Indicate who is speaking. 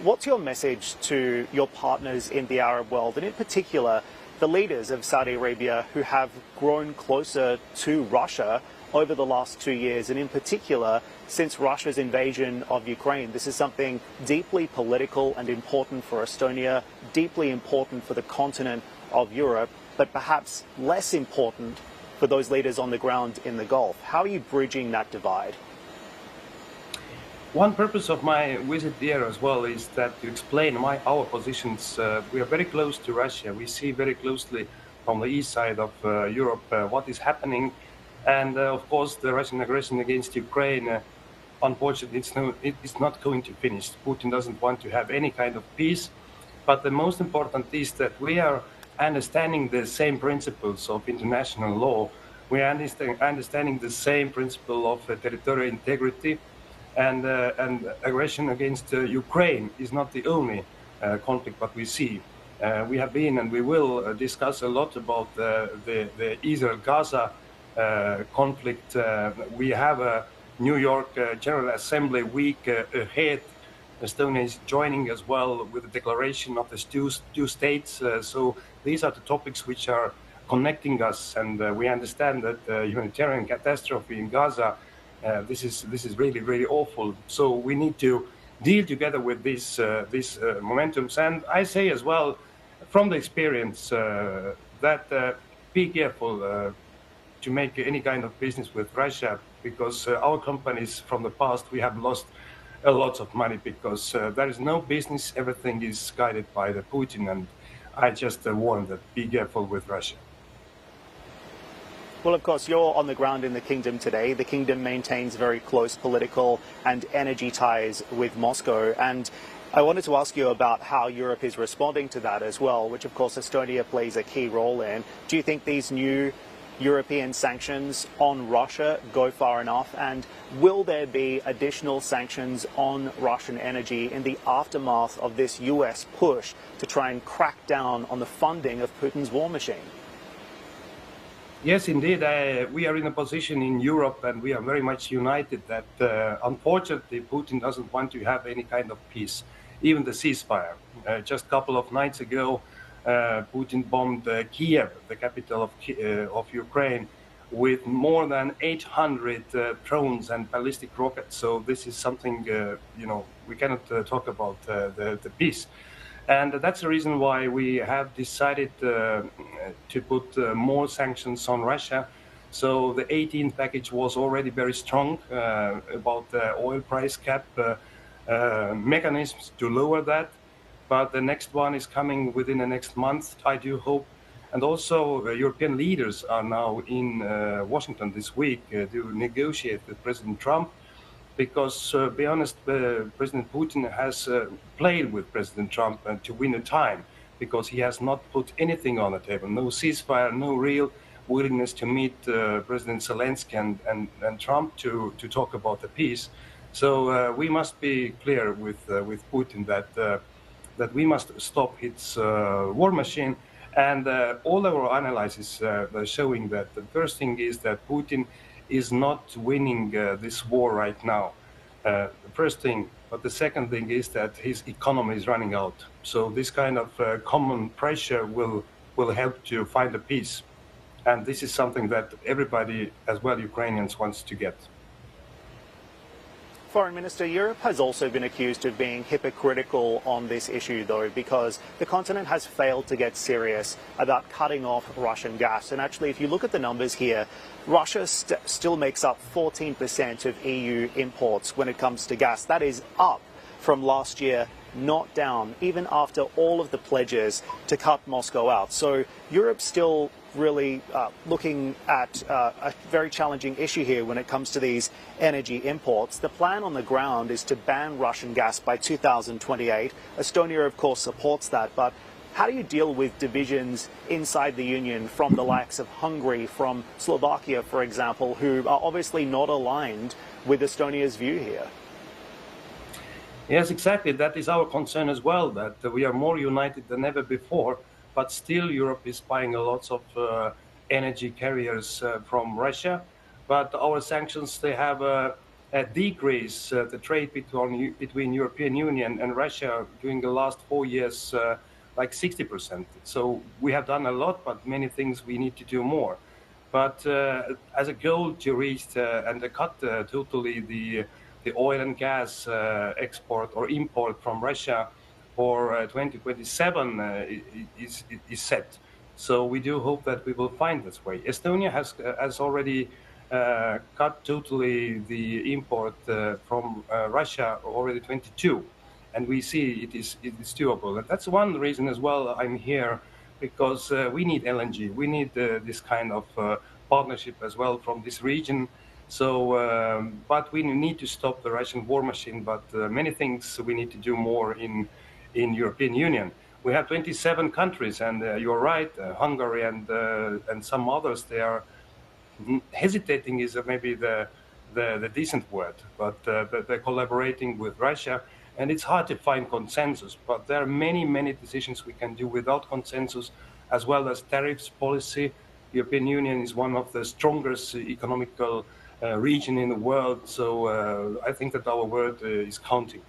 Speaker 1: what's your message to your partners in the Arab world, and in particular, the leaders of Saudi Arabia who have grown closer to Russia over the last 2 years, and in particular, since Russia's invasion of Ukraine? This is something deeply political and important for Estonia, deeply important for the continent of Europe, but perhaps less important for those leaders on the ground in the Gulf. How are you bridging that divide?
Speaker 2: One purpose of my visit there as well is that to explain our positions. We are very close to Russia. We see very closely from the east side of Europe what is happening. And of course, the Russian aggression against Ukraine, unfortunately, it's not going to finish. Putin doesn't want to have any kind of peace. But the most important is that we are understanding the same principles of international law. We are understanding the same principle of territorial integrity. And aggression against Ukraine is not the only conflict that we see. We have been and we will discuss a lot about the Israel-Gaza conflict. We have a New York General Assembly week ahead. Estonia is joining as well with the declaration of the two states. So these are the topics which are connecting us, and we understand that humanitarian catastrophe in Gaza. This is really, really awful. So we need to deal together with these momentums. And I say as well, from the experience, that be careful to make any kind of business with Russia, because our companies from the past, we have lost a lot of money because there is no business. Everything is guided by the Putin. And I just warn that be careful with Russia.
Speaker 1: Well, of course, you're on the ground in the kingdom today. The kingdom maintains very close political and energy ties with Moscow. And I wanted to ask you about how Europe is responding to that as well, which, of course, Estonia plays a key role in. Do you think these new European sanctions on Russia go far enough? And will there be additional sanctions on Russian energy in the aftermath of this US push to try and crack down on the funding of Putin's war machine?
Speaker 2: Yes, indeed. We are in a position in Europe, and we are very much united that, unfortunately, Putin doesn't want to have any kind of peace, even the ceasefire. Just a couple of nights ago, Putin bombed Kiev, the capital of Ukraine, with more than 800 drones and ballistic rockets. So this is something, we cannot talk about the peace. And that's the reason why we have decided to put more sanctions on Russia. So the 18th package was already very strong about the oil price cap mechanisms to lower that. But the next one is coming within the next month, I do hope. And also European leaders are now in Washington this week to negotiate with President Trump. Because, to be honest, President Putin has played with President Trump to win a time, because he has not put anything on the table. No ceasefire, no real willingness to meet President Zelensky and Trump to talk about the peace. So we must be clear with Putin that we must stop his war machine. And all our analysis are showing that the first thing is that Putin is not winning this war right now. The first thing, but the second thing is that his economy is running out. So this kind of common pressure will help to find a peace. And this is something that everybody, as well Ukrainians, wants to get.
Speaker 1: Foreign Minister, Europe has also been accused of being hypocritical on this issue, though, because the continent has failed to get serious about cutting off Russian gas. And actually, if you look at the numbers here, Russia still makes up 14% of EU imports when it comes to gas. That is up from last year, not down, even after all of the pledges to cut Moscow out. So Europe's still really looking at a very challenging issue here when it comes to these energy imports. The plan on the ground is to ban Russian gas by 2028. Estonia, of course, supports that. But how do you deal with divisions inside the Union from the likes of Hungary, from Slovakia, for example, who are obviously not aligned with Estonia's view here?
Speaker 2: Yes, exactly. That is our concern as well, that we are more united than ever before. But still, Europe is buying a lot of energy carriers from Russia. But our sanctions, they have a decrease the trade between European Union and Russia during the last 4 years like 60%. So we have done a lot, but many things we need to do more. But as a goal to reach and to cut totally the oil and gas export or import from Russia for 2027 is set. So we do hope that we will find this way. Estonia has already cut totally the import from Russia already 22, and we see it is doable. And that's one reason as well I'm here, because we need LNG. We need this kind of partnership as well from this region. So, but we need to stop the Russian war machine. But many things we need to do more in European Union. We have 27 countries, and you're right, Hungary and some others, they are hesitating is maybe the decent word, but they're collaborating with Russia, and it's hard to find consensus. But there are many decisions we can do without consensus, as well as tariffs policy. European Union is one of the strongest economical region in the world, so I think that our word is counting.